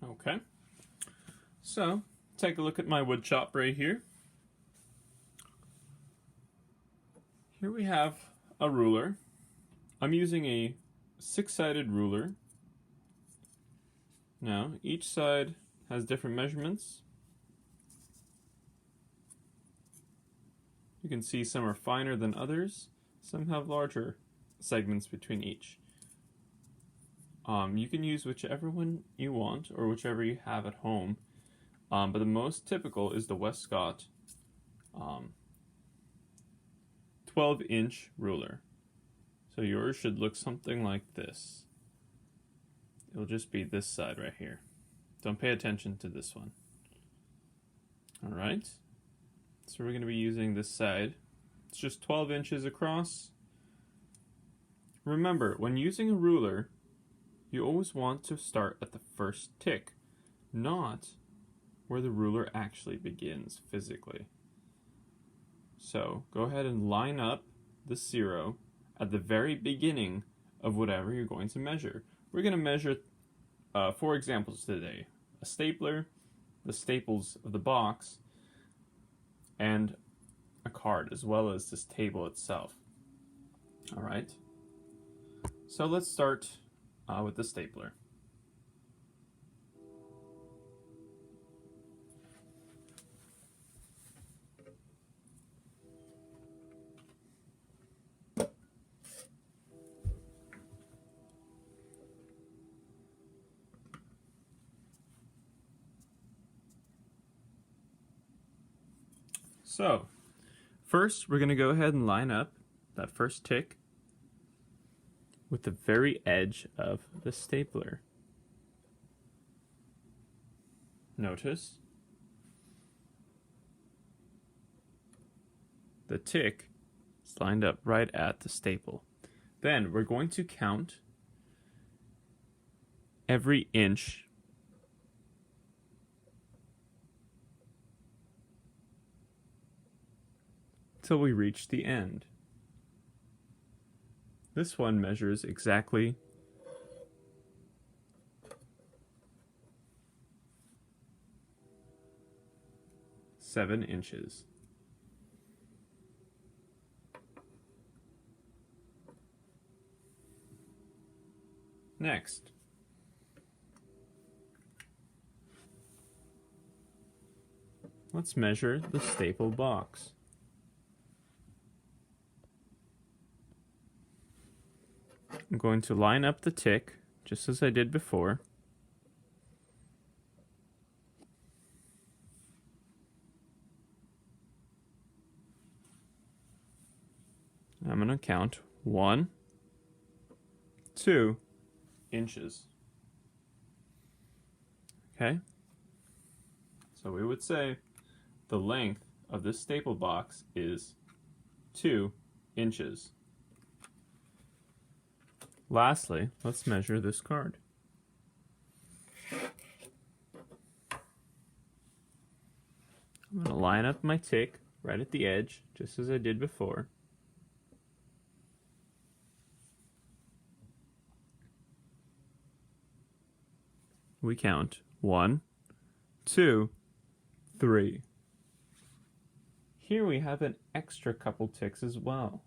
Okay, so take a look at my wood shop right here. Here we have a ruler. I'm using a 6-sided ruler. Now, each side has different measurements. You can see some are finer than others. Some have larger segments between each. You can use whichever one you want or whichever you have at home. But the most typical is the Westcott 12-inch ruler. So yours should look something like this. It'll just be this side right here. Don't pay attention to this one. Alright, so we're going to be using this side. It's just 12 inches across. Remember, when using a ruler, you always want to start at the first tick, not where the ruler actually begins physically. So go ahead and line up the 0 at the very beginning of whatever you're going to measure. We're going to measure 4 examples today: a stapler, the staples of the box, and a card, as well as this table itself. Alright, so let's start with the stapler. So, first we're going to go ahead and line up that first tick with the very edge of the stapler. Notice the tick is lined up right at the staple. Then we're going to count every inch till we reach the end. This one measures exactly 7 inches. Next, let's measure the staple box. I'm going to line up the tick just as I did before. I'm going to count 1, 2 inches. Okay? So we would say the length of this staple box is 2 inches. Lastly, let's measure this card. I'm going to line up my tick right at the edge, just as I did before. We count 1, 2, 3. Here we have an extra couple ticks as well.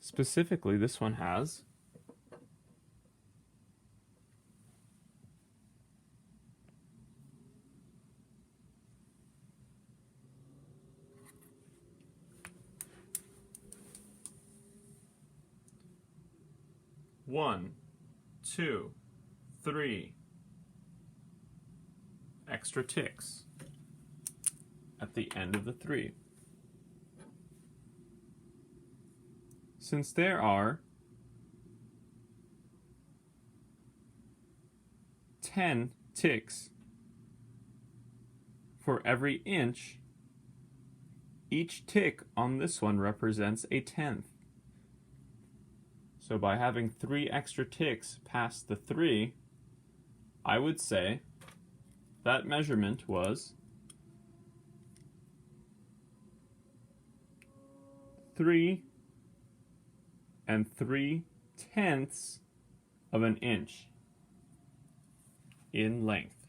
Specifically, this one has 1, 2, 3 extra ticks at the end of the 3. Since there are 10 ticks for every inch, each tick on this one represents a 1/10. So by having 3 extra ticks past the 3, I would say that measurement was 3 3/10 of an inch in length.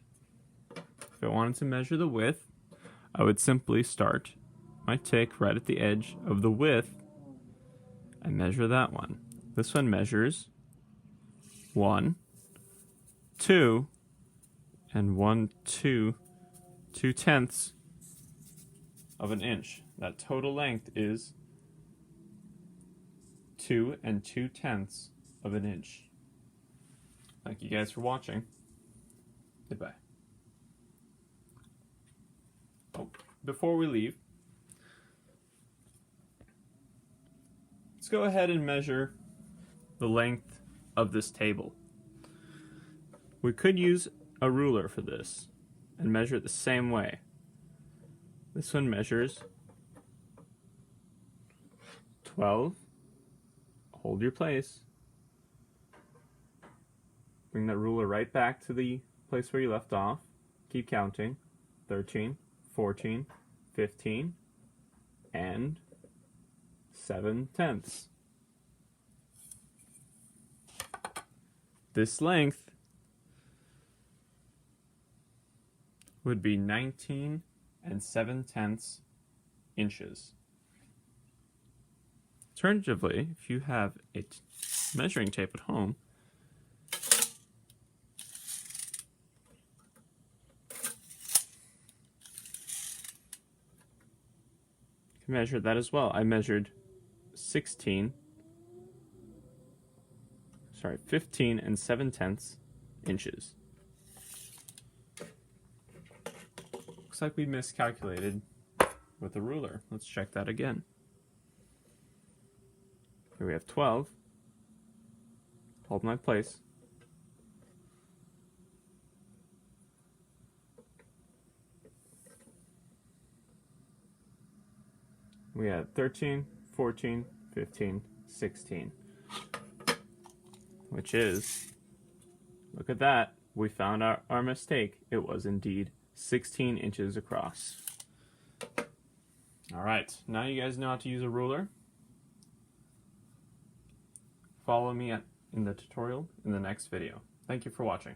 If I wanted to measure the width, I would simply start my tick right at the edge of the width and measure that one. This one measures 1, 2, and 2/10 of an inch. That total length is 2 2/10 of an inch. Thank you guys for watching. Goodbye. Oh, before we leave, let's go ahead and measure the length of this table. We could use a ruler for this and measure it the same way. This one measures 12. Hold your place. Bring that ruler right back to the place where you left off. Keep counting. 13, 14, 15, and 7/10. This length would be 19 7/10 inches. Alternatively, if you have a measuring tape at home, you can measure that as well. I measured 15 7/10 inches. Looks like we miscalculated with the ruler. Let's check that again. Here we have 12. Hold my place. We have 13, 14, 15, 16. Which is, look at that, we found our mistake. It was indeed 16 inches across. Alright, now you guys know how to use a ruler. Follow me in the tutorial in the next video. Thank you for watching.